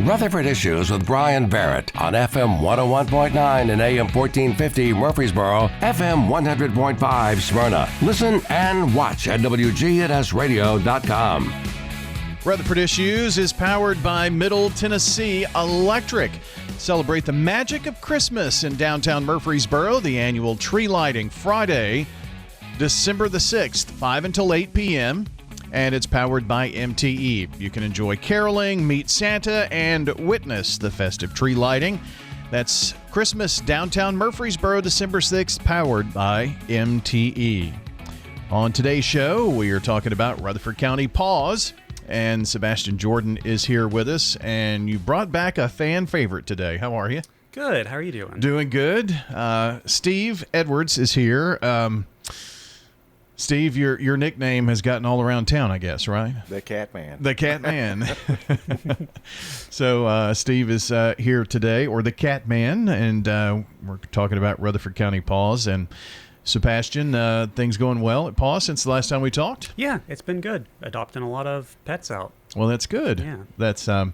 Rutherford Issues with Bryan Barrett on FM 101.9 and AM 1450 Murfreesboro, FM 100.5 Smyrna. Listen and watch at WGNSradio.com. Rutherford Issues is powered by Middle Tennessee Electric. Celebrate the magic of Christmas in downtown Murfreesboro. The annual tree lighting Friday, December the 6th, 5 until 8 p.m. And it's powered by MTE. You can enjoy caroling, meet Santa, and witness the festive tree lighting. That's Christmas downtown Murfreesboro, December 6th, powered by MTE. On today's show, we are talking about Rutherford County PAWS, and Sabastian Jordan is here with us. And you brought back a fan favorite today. How are you? Good. How are you doing? Doing good. Steve Edwards is here. Steve, your nickname has gotten all around town, I guess, right? The Cat Man. The Cat Man. So Steve is here today, or the Cat Man, and we're talking about Rutherford County PAWS. And Sebastian, things going well at PAWS since the last time we talked? Yeah, it's been good. Adopting a lot of pets out. Well, that's good. Yeah. That's kind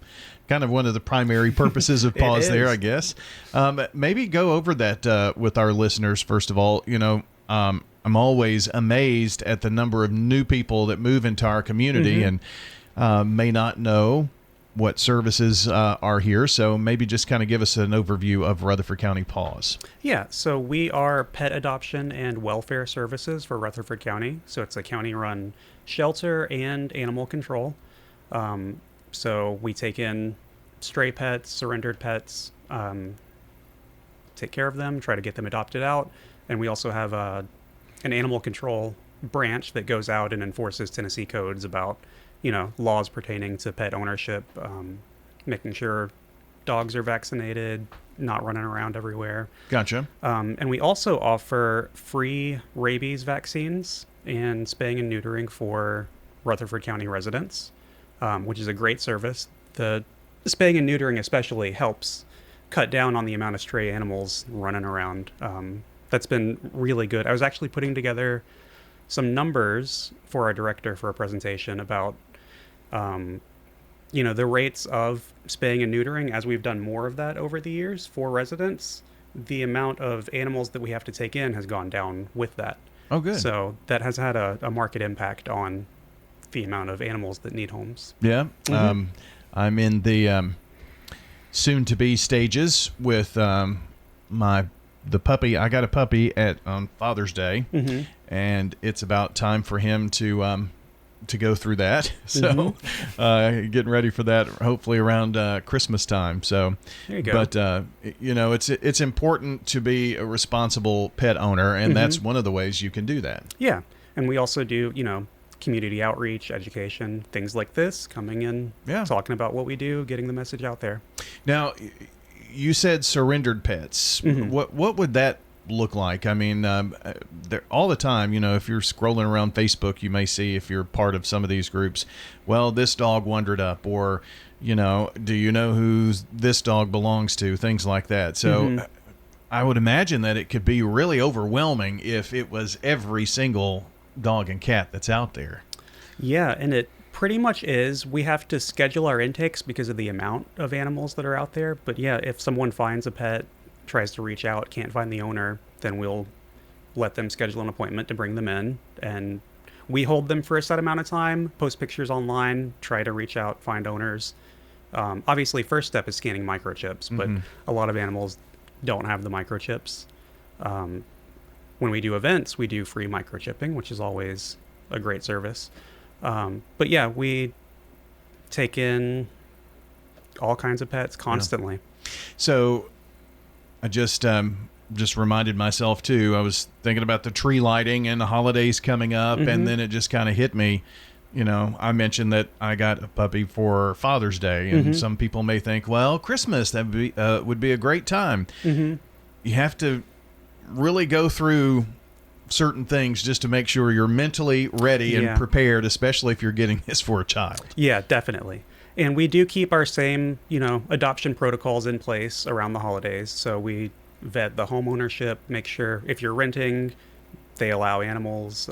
of one of the primary purposes of PAWS there, I guess. Maybe go over that with our listeners, first of all. You know, I'm always amazed at the number of new people that move into our community and may not know what services are here. So maybe just kind of give us an overview of Rutherford County PAWS. Yeah, so we are pet adoption and welfare services for Rutherford County. So it's a county-run shelter and animal control. So we take in stray pets, surrendered pets, take care of them, try to get them adopted out. And we also have an animal control branch that goes out and enforces Tennessee codes about, you know, laws pertaining to pet ownership, making sure dogs are vaccinated, not running around everywhere. Gotcha. And we also offer free rabies vaccines and spaying and neutering for Rutherford County residents, which is a great service. The spaying and neutering especially helps cut down on the amount of stray animals running around. That's been really good. I was actually putting together some numbers for our director for a presentation about, you know, the rates of spaying and neutering as we've done more of that over the years for residents. The amount of animals that we have to take in has gone down with that. Oh, good. So that has had a market impact on the amount of animals that need homes. Yeah. I'm in the soon-to-be stages with the puppy. I got a puppy on Father's Day, and it's about time for him to go through that. So getting ready for that hopefully around Christmas time. So there you go. But you know, it's important to be a responsible pet owner, and that's one of the ways you can do that. Yeah. And we also do, you know, community outreach, education, things like this, coming in, talking about what we do, getting the message out there. Now, you said surrendered pets. What would that look like? I mean, all the time, you know, if you're scrolling around Facebook, you may see, if you're part of some of these groups, well, this dog wandered up, or, you know, do you know who this dog belongs to? Things like that. So I would imagine that it could be really overwhelming if it was every single dog and cat that's out there. Yeah, and it pretty much is. We have to schedule our intakes because of the amount of animals that are out there. But yeah, if someone finds a pet, tries to reach out, can't find the owner, then we'll let them schedule an appointment to bring them in. And we hold them for a set amount of time, post pictures online, try to reach out, find owners. Obviously, first step is scanning microchips, but a lot of animals don't have the microchips. When we do events, we do free microchipping, which is always a great service. But yeah, we take in all kinds of pets constantly. Yeah. So I just reminded myself too, I was thinking about the tree lighting and the holidays coming up, and then it just kind of hit me. You know, I mentioned that I got a puppy for Father's Day, and some people may think, well, Christmas, that would be a great time. You have to really go through certain things just to make sure you're mentally ready and prepared, especially if you're getting this for a child. Yeah, definitely. And we do keep our same, you know, adoption protocols in place around the holidays. So we vet the home ownership, make sure if you're renting, they allow animals.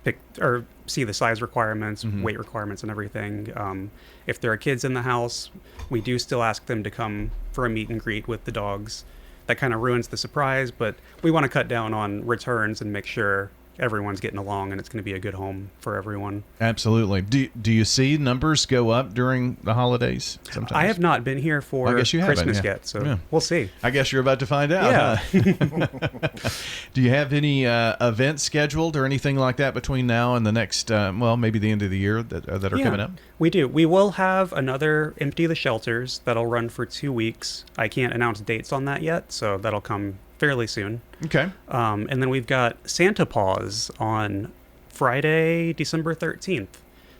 pick or see the size requirements, weight requirements, and everything. If there are kids in the house, we do still ask them to come for a meet and greet with the dogs. That kind of ruins the surprise, but we want to cut down on returns and make sure everyone's getting along and it's going to be a good home for everyone. Absolutely. Do you see numbers go up during the holidays sometimes? I have not been here for Christmas yet, so we'll see. I guess you're about to find out. Yeah. Huh? Do you have any events scheduled or anything like that between now and the next, maybe the end of the year that are coming up? We do. We will have another Empty the Shelters that'll run for 2 weeks. I can't announce dates on that yet, so that'll come fairly soon. Okay. And then we've got Santa PAWS on Friday, December 13th.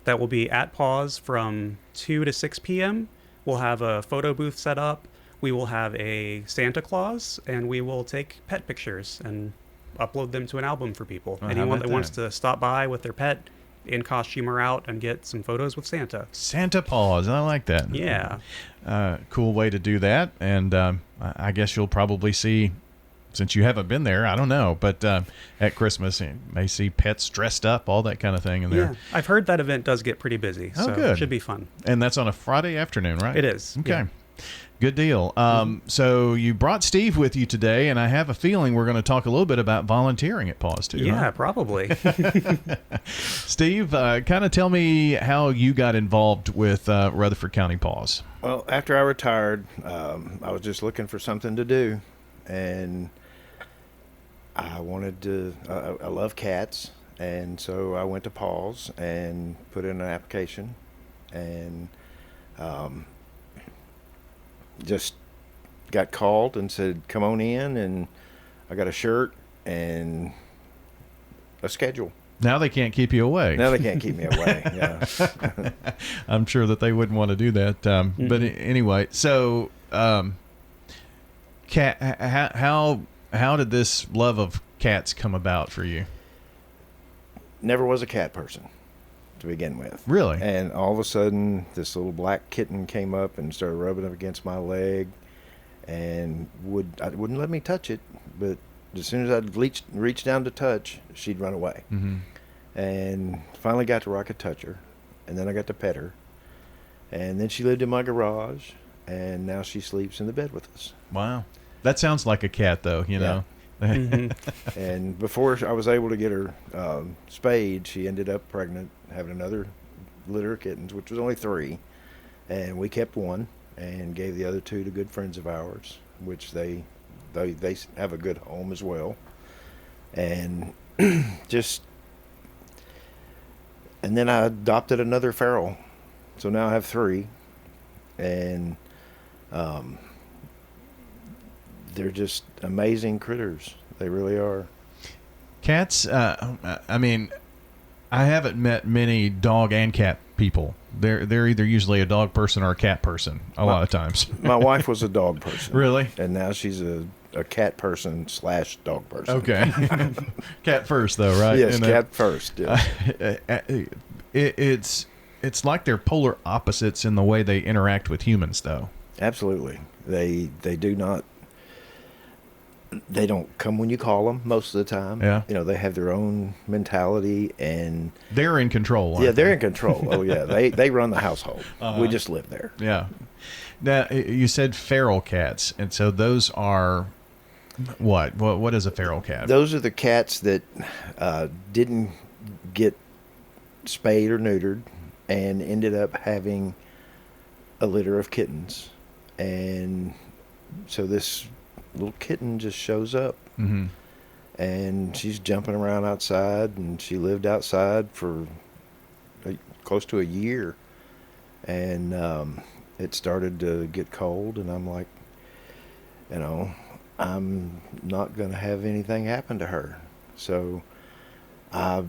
That will be at PAWS from 2 to 6 p.m. We'll have a photo booth set up. We will have a Santa Claus, and we will take pet pictures and upload them to an album for people. Anyone that wants to stop by with their pet in costume or out and get some photos with Santa. Santa PAWS. I like that. Yeah. Cool way to do that. And I guess you'll probably see, since you haven't been there, I don't know, but at Christmas, you may see pets dressed up, all that kind of thing in there. Yeah, I've heard that event does get pretty busy, so good. It should be fun. And that's on a Friday afternoon, right? It is. Okay. Yeah. Good deal. So you brought Steve with you today, and I have a feeling we're going to talk a little bit about volunteering at PAWS too. Yeah, huh? probably. Steve, kind of tell me how you got involved with Rutherford County PAWS. Well, after I retired, I was just looking for something to do, and I wanted to. I love cats, and so I went to PAWS and put in an application, and just got called and said, "Come on in," and I got a shirt and a schedule. Now they can't keep you away. Now they can't keep me away. Yeah. I'm sure that they wouldn't want to do that. But anyway, so cat, how did this love of cats come about for you? Never was a cat person to begin with. Really? And all of a sudden, this little black kitten came up and started rubbing up against my leg, and wouldn't let me touch it. But as soon as I'd reach down to touch, she'd run away. Mm-hmm. And finally got to where I could touch her, and then I got to pet her, and then she lived in my garage, and now she sleeps in the bed with us. Wow, that sounds like a cat, though. You know. And before I was able to get her spayed, she ended up pregnant, having another litter of kittens, which was only 3, and we kept one and gave the other 2 to good friends of ours, which they have a good home as well. And and then I adopted another feral, so now I have 3, and they're just amazing critters. They really are. Cats, I mean, I haven't met many dog and cat people. They're either usually a dog person or a cat person a lot of times. My wife was a dog person. Really? And now she's a cat person / dog person. Okay. Cat first, though, right? Yes, cat first. Yeah. It's like they're polar opposites in the way they interact with humans, though. Absolutely. They don't come when you call them most of the time. Yeah. You know, they have their own mentality, and they're in control. Yeah, they're in control. Oh yeah, they run the household. We just live there. Yeah. Now you said feral cats, and so those are what is a feral cat? Those are the cats that didn't get spayed or neutered and ended up having a litter of kittens, and so this little kitten just shows up. Mm-hmm. And she's jumping around outside, and she lived outside for close to a year, and it started to get cold, and I'm like, you know, I'm not going to have anything happen to her. So I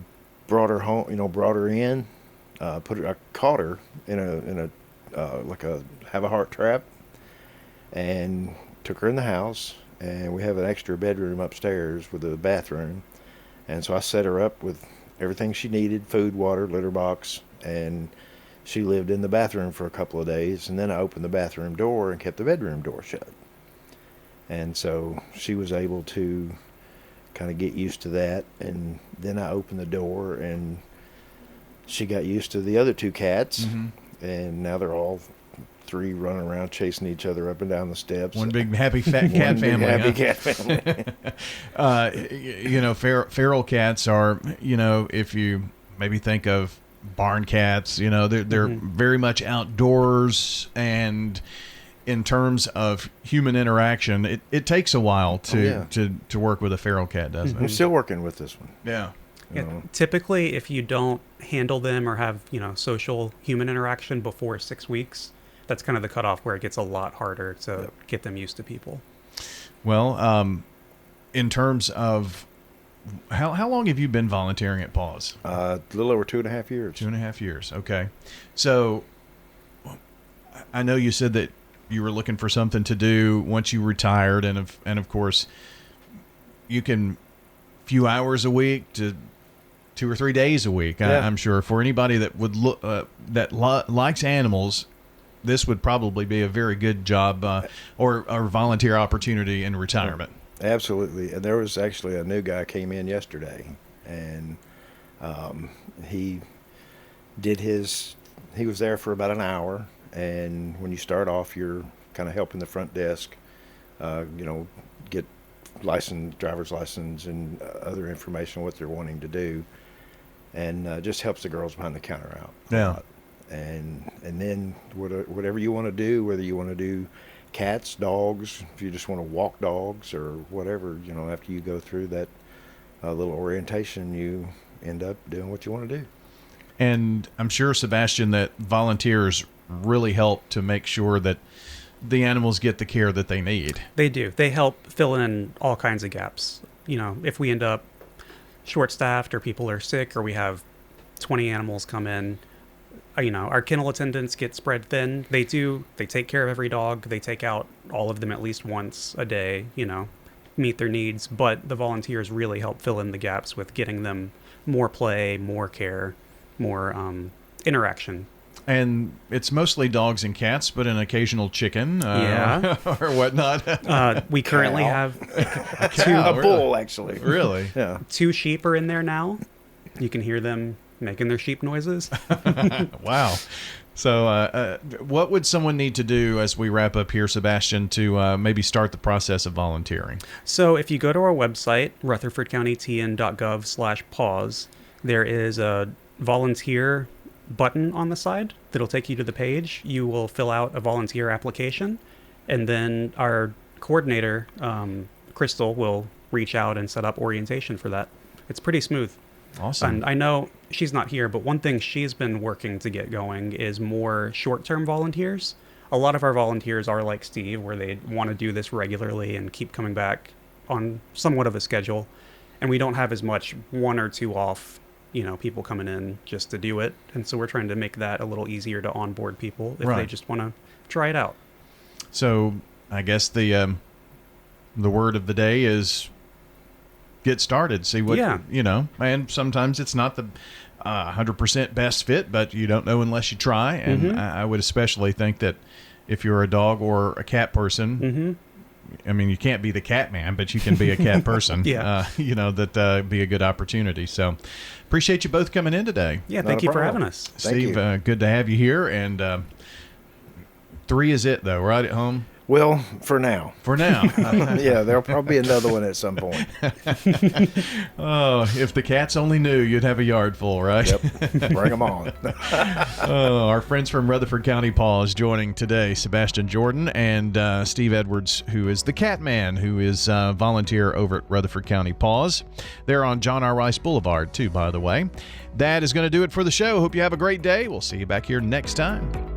brought her home, brought her in, I caught her in a like a have a heart trap, and took her in the house, and we have an extra bedroom upstairs with a bathroom, and so I set her up with everything she needed, food, water, litter box, and she lived in the bathroom for a couple of days, and then I opened the bathroom door and kept the bedroom door shut. And so she was able to kind of get used to that. And then I opened the door, and she got used to the other two cats, and now they're all three running around chasing each other up and down the steps. One big happy fat cat family. Happy cat family. Feral cats are, if you maybe think of barn cats, they're very much outdoors, and in terms of human interaction, it takes a while to work with a feral cat, doesn't it? I'm still working with this one. Yeah. Typically, if you don't handle them or have, social human interaction before 6 weeks, that's kind of the cutoff where it gets a lot harder to get them used to people. Well, in terms of how long have you been volunteering at PAWS? A little over 2.5 years. 2.5 years. Okay. So I know you said that you were looking for something to do once you retired, and of course you can few hours a week to 2 or 3 days a week. Yeah. I'm sure for anybody that would likes animals, this would probably be a very good job or volunteer opportunity in retirement. Absolutely. And there was actually a new guy came in yesterday, and he was there for about an hour. And when you start off, you're kind of helping the front desk, get driver's license and other information, what they're wanting to do. And just helps the girls behind the counter out. Yeah. And then whatever you want to do, whether you want to do cats, dogs, if you just want to walk dogs or whatever, after you go through that little orientation, you end up doing what you want to do. And I'm sure, Sebastian, that volunteers really help to make sure that the animals get the care that they need. They do. They help fill in all kinds of gaps. If we end up short-staffed or people are sick or we have 20 animals come in, our kennel attendants get spread thin. They take care of every dog. They take out all of them at least once a day, meet their needs. But the volunteers really help fill in the gaps with getting them more play, more care, more interaction. And it's mostly dogs and cats, but an occasional chicken or whatnot. We currently have a bull, actually. Really? Yeah. 2 sheep are in there now. You can hear them making their sheep noises. Wow. So what would someone need to do as we wrap up here, Sebastian, to maybe start the process of volunteering? So if you go to our website, rutherfordcountytn.gov/paws, there is a volunteer button on the side that'll take you to the page. You will fill out a volunteer application, and then our coordinator, Crystal, will reach out and set up orientation for that. It's pretty smooth. Awesome. And I know she's not here, but one thing she's been working to get going is more short-term volunteers. A lot of our volunteers are like Steve, where they want to do this regularly and keep coming back on somewhat of a schedule. And we don't have as much 1 or 2 off, people coming in just to do it. And so we're trying to make that a little easier to onboard people if they just want to try it out. So I guess the word of the day is get started, see what, and sometimes it's not the 100% best fit, but you don't know unless you try. And I would especially think that if you're a dog or a cat person, I mean, you can't be the cat man, but you can be a cat person. That be a good opportunity. So appreciate you both coming in today. Yeah, thank you for having us. Steve, good to have you here. And 3 is it, though, right at home? Well, for now. For now. Yeah, there'll probably be another one at some point. Oh, if the cats only knew, you'd have a yard full, right? Yep. Bring them on. Our friends from Rutherford County PAWS joining today, Sabastian Jordan and Steve Edwards, who is the cat man, who is a volunteer over at Rutherford County PAWS. They're on John R. Rice Boulevard, too, by the way. That is going to do it for the show. Hope you have a great day. We'll see you back here next time.